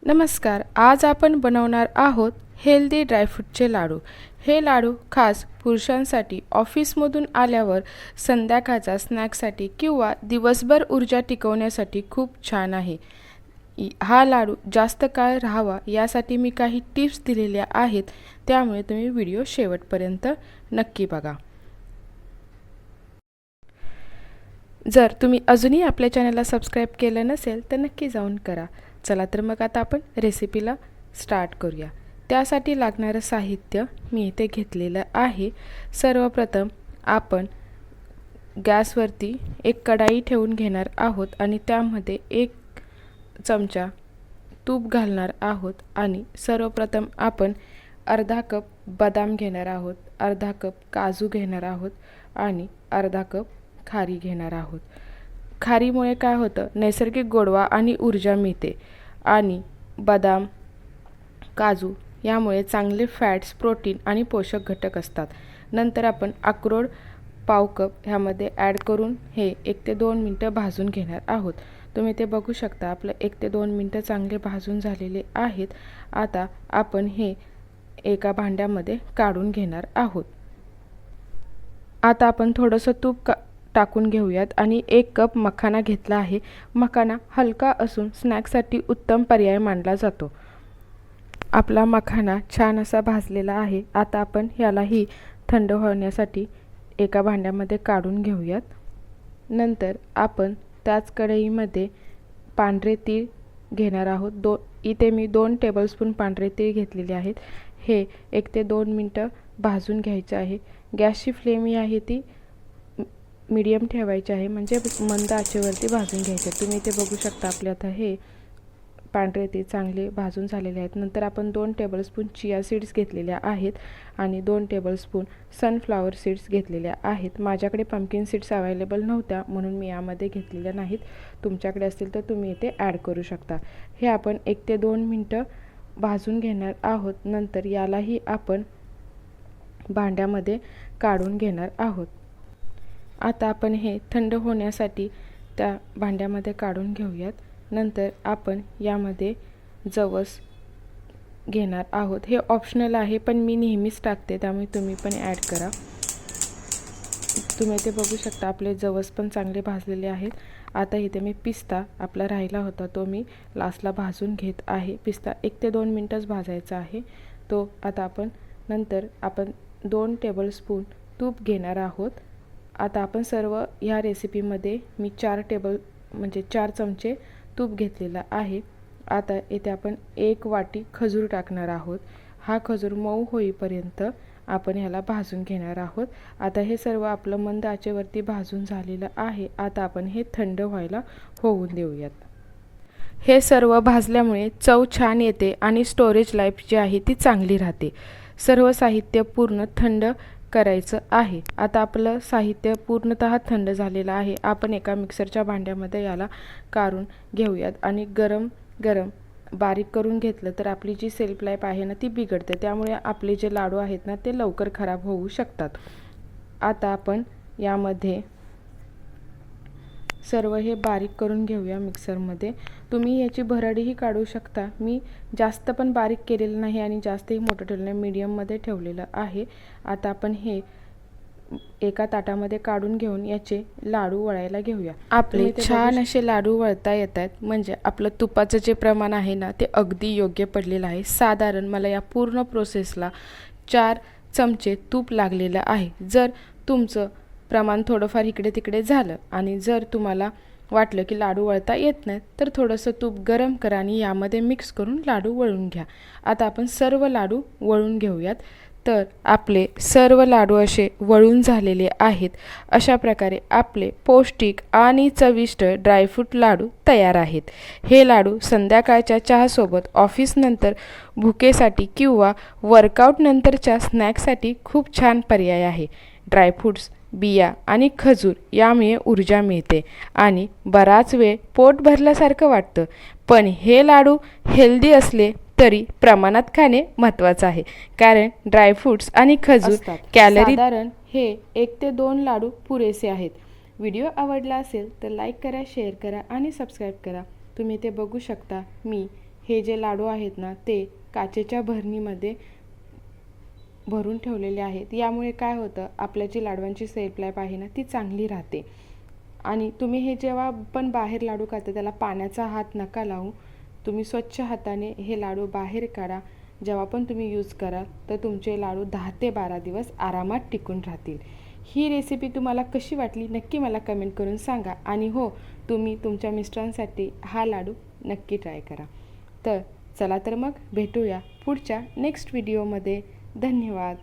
नमस्कार. आज आपण बनवणार आहोत हेल्दी ड्रायफ्रूटचे लाडू. हे लाडू खास पुरुषांसाठी ऑफिसमधून आल्यावर संध्याकाळचा स्नॅक्ससाठी किंवा दिवसभर ऊर्जा टिकवण्यासाठी खूप छान आहे. हा लाडू जास्त काळ राहावा यासाठी मी काही टिप्स दिलेल्या आहेत, त्यामुळे तुम्ही व्हिडिओ शेवटपर्यंत नक्की बघा. जर तुम्ही अजूनही आपल्या चॅनलला सबस्क्राईब केलं नसेल तर नक्की जाऊन करा. चला तर मग आता आपण रेसिपीला स्टार्ट करूया. त्यासाठी लागणारं साहित्य मी इथे घेतलेलं आहे. सर्वप्रथम आपण गॅसवरती एक कढाई ठेवून घेणार आहोत आणि त्यामध्ये 1 चमचा तूप घालणार आहोत आणि सर्वप्रथम आपण अर्धा कप बदाम घेणार आहोत, अर्धा कप काजू घेणार आहोत आणि अर्धा कप खारी घेणार आहोत. खारीमुळे काय होतं, नैसर्गिक गोडवा आणि ऊर्जा मिळते आणि बदाम, काजू यामुळे चांगले फॅट्स, प्रोटीन आणि पोषक घटक असतात. नंतर आपण अक्रोड पाव कप ह्यामध्ये ॲड करून हे 1 ते 2 मिनटं भाजून घेणार आहोत. तुम्ही ते बघू शकता, आपलं 1 ते 2 मिनटं चांगले भाजून झालेले आहेत. आता आपण हे एका भांड्यामध्ये काढून घेणार आहोत. आता आपण थोडंसं तूप टाकून घेऊयात आणि 1 कप मखाना घेतला आहे. मखाना हलका असून स्नॅक्ससाठी उत्तम पर्याय मानला जातो. आपला मखाना छान असा भाजलेला आहे. आता आपण यालाही थंड होण्यासाठी एका भांड्यामध्ये काढून घेऊयात. नंतर आपण त्याच कढईमध्ये पांढरे तीळ घेणार आहोत. इथे मी 2 टेबलस्पून पांढरे तीळ घेतलेले आहेत. हे 1 ते 2 मिनटं भाजून घ्यायचे आहे. गॅसची फ्लेम ही आहे ती मीडियम ठेवायची आहे, म्हणजे मंद आचेवरती भाजून घ्यायचे. तुम्ही ते बघू शकता, आपले आता हे पांढरे तीळ चांगले भाजून झालेले आहेत. नंतर आपण 2 टेबलस्पून चिया सीड्स घेतलेल्या आहेत आणि 2 टेबलस्पून सनफ्लॉवर सीड्स घेतलेल्या आहेत. माझ्याकडे पंपकिन सीड्स अवेलेबल नव्हत्या म्हणून मी यामध्ये घेतलेल्या नाहीत. तुमच्याकडे असतील तर तुम्ही इथे ॲड करू शकता. हे आपण 1 ते 2 मिनटं भाजून घेणार आहोत. नंतर यालाही आपण भांड्यामध्ये काढून घेणार आहोत. आता आपण हे थंड होण्यासाठी त्या भांड्यामध्ये काढून घेऊयात. नंतर आपण यामध्ये जवस घेणार आहोत. हे ऑप्शनल आहे, पण मी नेहमीच टाकते, त्यामुळे तुम्ही पण ॲड करा. तुम्ही ते बघू शकता, आपले जवस पण चांगले भाजलेले आहेत. आता इथे मी पिस्ता आपला राहिला होता तो मी लास्टला भाजून घेत आहे. पिस्ता 1 ते 2 मिनटंच भाजायचा आहे तो. आता नंतर आपण 2 टेबलस्पून तूप घेणार आहोत. आता आपण सर्व ह्या रेसिपीमध्ये मी 4 चमचे तूप घेतलेला आहे. आता इथे आपण 1 वाटी खजूर टाकणार आहोत. हा खजूर मऊ होईपर्यंत आपण ह्याला भाजून घेणार आहोत. आता हे सर्व आपलं मंद आचेवरती भाजून झालेलं आहे. आता आपण हे थंड व्हायला होऊन देऊयात. हे सर्व भाजल्यामुळे चव छान येते आणि स्टोरेज लाईफ जी आहे ती चांगली राहते. सर्व साहित्य पूर्ण थंड करायचं आहे. आता आपलं साहित्य पूर्णतः थंड झालेलं आहे. आपण एका मिक्सरच्या भांड्यामध्ये याला काढून घेऊयात आणि गरम बारीक करून घेतलं तर आपली जी सेल्फ लाईफ आहे ना ती बिघडते. त्यामुळे आपले जे लाडू आहेत ना ते लवकर खराब होऊ शकतात. आता आपण यामध्ये सर्व हे बारीक करून घेऊया मिक्सरमध्ये. तुम्ही याची भरडीही काढू शकता. मी जास्त पण बारीक केलेलं नाही आणि जास्तही मोठं ठेवलं नाही, मीडियममध्ये ठेवलेलं आहे. आता आपण हे एका ताटामध्ये काढून घेऊन याचे लाडू वळायला घेऊया. आपले छान असे लाडू वळता येत आहेत, म्हणजे आपलं तुपाचं जे प्रमाण आहे ना ते अगदी योग्य पडलेलं आहे. साधारण मला या पूर्ण प्रोसेसला 4 चमचे तूप लागलेलं आहे. जर तुमचं प्रमाण थोडंफार इकडे तिकडे झालं आणि जर तुम्हाला वाटलं की लाडू वळता येत नाहीत तर थोडंसं तूप गरम करा आणि यामध्ये मिक्स करून लाडू वळून घ्या. आता आपण सर्व लाडू वळून घेऊयात. तर आपले सर्व लाडू असे वळून झालेले आहेत. अशा प्रकारे आपले पौष्टिक आणि चविष्ट ड्रायफ्रूट लाडू तयार आहेत. हे लाडू संध्याकाळच्या चहासोबत, ऑफिसनंतर भुकेसाठी किंवा वर्कआउट नंतरच्या स्नॅक्ससाठी खूप छान पर्याय आहे. ड्रायफ्रूट्स, बिया आणि खजूर यामुळे ऊर्जा मिळते आणि बराच वेळ पोट भरल्यासारखं वाटतं. पण हे लाडू हेल्दी असले तरी प्रमाणात खाणे महत्त्वाचं आहे, कारण ड्रायफ्रूट्स आणि खजूर कॅलरी साधारण हे 1 ते 2 लाडू पुरेसे आहेत. व्हिडिओ आवडला असेल तर लाईक करा, शेअर करा आणि सबस्क्राईब करा. तुम्ही ते बघू शकता, मी हे जे लाडू आहेत ना ते काचेच्या भरणीमध्ये भरून ठेवलेले आहेत. यामुळे काय होतं, आपल्या जी लाडवांची सेल्फ लाईफ आहे ना ती चांगली राहते. आणि तुम्ही हे जेव्हा पण बाहेर लाडू काढता त्याला पाण्याचा हात नका लावू. तुम्ही स्वच्छ हाताने हे लाडू बाहेर काढा. जेव्हा पण तुम्ही यूज कराल तर तुमचे लाडू 10 ते 12 दिवस आरामात टिकून राहतील. ही रेसिपी तुम्हाला कशी वाटली नक्की मला कमेंट करून सांगा. आणि हो, तुम्ही तुमच्या मिस्टरांसाठी हा लाडू नक्की ट्राय करा. तर चला तर मग भेटूया पुढच्या नेक्स्ट व्हिडिओमध्ये. धन्यवाद.